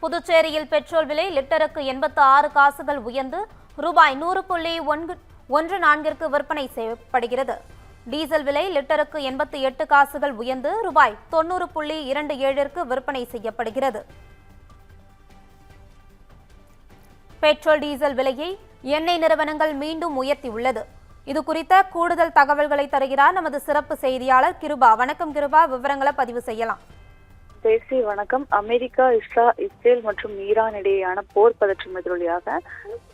புதுச்சேரியில் பெட்ரோல் விலை லிட்டருக்கு 86 காசுகள் உயர்ந்து ரூபாய் 100.14 விற்பனை செய்யப்படுகிறது. டீசல் விலை லிட்டருக்கு 88 காசுகள் உயர்ந்து ரூபாய் 90.27 விற்பனை செய்யப்படுகிறது. பெட்ரோல் டீசல் விலையை எண்ணெய் நிறுவனங்கள் மீண்டும் உயர்த்தியுள்ளது. இது குறித்த கூடுதல் தகவல்களை தருகிறார் நமது சிறப்பு செய்தியாளர் கிருபா. வணக்கம் கிருபா, விவரங்களை பதிவு செய்யலாம். தேசிய வணக்கம். அமெரிக்கா, இஸ்ரேல் மற்றும் ஈரான் இடையேயான போர் பதற்றம் எதிரொலியாக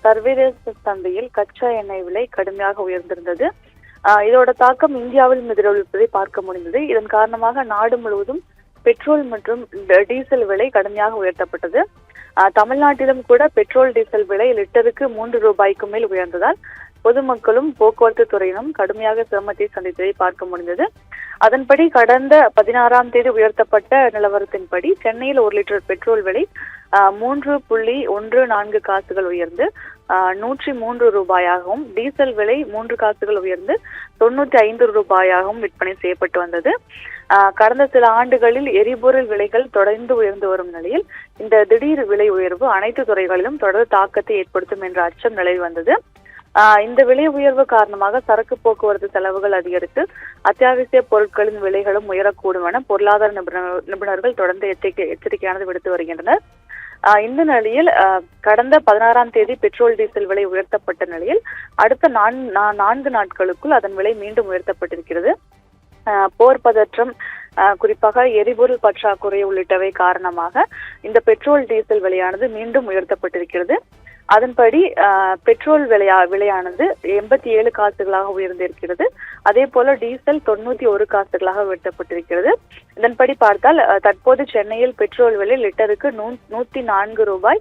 சர்வதேச சந்தையில் கச்சா எண்ணெய் விலை கடுமையாக உயர்ந்திருந்தது. இதோட தாக்கம் இந்தியாவில் எதிரொலிப்பதை பார்க்க முடிந்தது. இதன் காரணமாக நாடு முழுவதும் பெட்ரோல் மற்றும் டீசல் விலை கடுமையாக உயர்த்தப்பட்டது. தமிழ்நாட்டிலும் கூட பெட்ரோல் டீசல் விலை லிட்டருக்கு 3 ரூபாய்க்கு மேல் உயர்ந்ததால் பொதுமக்களும் போக்குவரத்து துறையினரும் கடுமையாக சிரமத்தை சந்தித்ததை பார்க்க முடிந்தது. அதன்படி கடந்த 16ஆம் தேதி உயர்த்தப்பட்ட நிலவரத்தின்படி சென்னையில் 1 லிட்டர் பெட்ரோல் விலை 3.14 காசுகள் உயர்ந்து 103 ரூபாயாகவும், டீசல் விலை 3 காசுகள் உயர்ந்து 95 ரூபாயாகவும் விற்பனை செய்யப்பட்டு வந்தது. கடந்த சில ஆண்டுகளில் எரிபொருள் விலைகள் தொடர்ந்து உயர்ந்து வரும் நிலையில் இந்த திடீர் விலை உயர்வு அனைத்து துறைகளிலும் தொடர் தாக்கத்தை ஏற்படுத்தும் என்ற அச்சம் நிலவி வந்தது. இந்த விலை உயர்வு காரணமாக சரக்கு போக்குவரத்து செலவுகள் அதிகரித்து அத்தியாவசிய பொருட்களின் விலைகளும் உயரக்கூடும் என பொருளாதார நிபுணர்கள் தொடர்ந்து எச்சரிக்கையானது விடுத்து வருகின்றனர். இந்த நிலையில் கடந்த 16ஆம் தேதி பெட்ரோல் டீசல் விலை உயர்த்தப்பட்ட நிலையில் அடுத்த 4 நாட்களுக்குள் அதன் விலை மீண்டும் உயர்த்தப்பட்டிருக்கிறது. போர் பதற்றம், குறிப்பாக எரிபொருள் பற்றாக்குறை உள்ளிட்டவை காரணமாக இந்த பெட்ரோல் டீசல் விலையானது மீண்டும் உயர்த்தப்பட்டிருக்கிறது. அதன்படி பெட்ரோல் விலையானது 87 காசுகளாக உயர்ந்திருக்கிறது. அதே போல டீசல் 91 காசுகளாக உயர்த்தப்பட்டிருக்கிறது. இதன்படி பார்த்தால் தற்போது சென்னையில் பெட்ரோல் விலை லிட்டருக்கு 104 ரூபாய்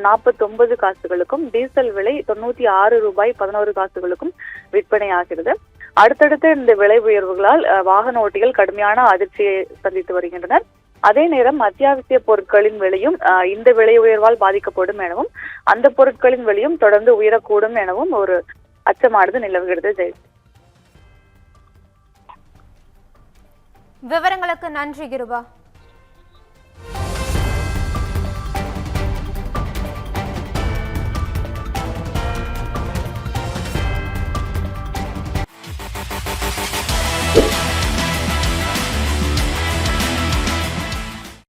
49 காசுகளுக்கும், டீசல் விலை 96 ரூபாய் 11 காசுகளுக்கும் விற்பனை ஆகிறது. அடுத்தடுத்து இந்த விலை உயர்வுகளால் வாகன ஓட்டிகள் கடுமையான அதிர்ச்சியை சந்தித்து வருகின்றனர். அதே நேரம் அத்தியாவசிய பொருட்களின் விலையும் இந்த விலை உயர்வால் பாதிக்கப்படும் எனவும், அந்த பொருட்களின் விலையும் தொடர்ந்து உயரக்கூடும் எனவும் ஒரு அச்சமானது நிலவுகிறது. ஜெய், விவரங்களுக்கு நன்றி கிருபா.